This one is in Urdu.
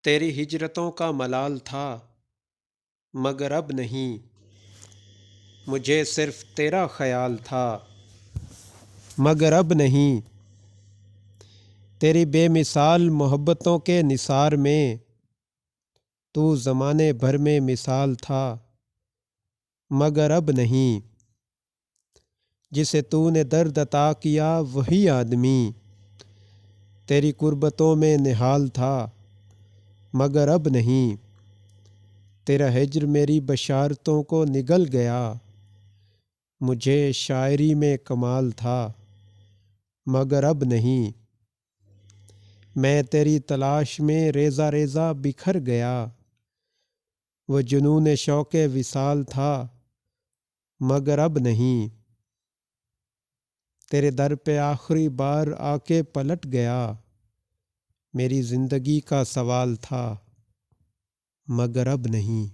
تیری ہجرتوں کا ملال تھا مگر اب نہیں، مجھے صرف تیرا خیال تھا مگر اب نہیں۔ تیری بے مثال محبتوں کے نثار میں تو زمانے بھر میں مثال تھا مگر اب نہیں۔ جسے تو نے درد عطا کیا وہی آدمی تیری قربتوں میں نہال تھا مگر اب نہیں۔ تیرا ہجر میری بشارتوں کو نگل گیا، مجھے شاعری میں کمال تھا مگر اب نہیں۔ میں تیری تلاش میں ریزہ ریزہ بکھر گیا، وہ جنون شوق وصال تھا مگر اب نہیں۔ تیرے در پہ آخری بار آ کے پلٹ گیا، میری زندگی کا سوال تھا مگر اب نہیں۔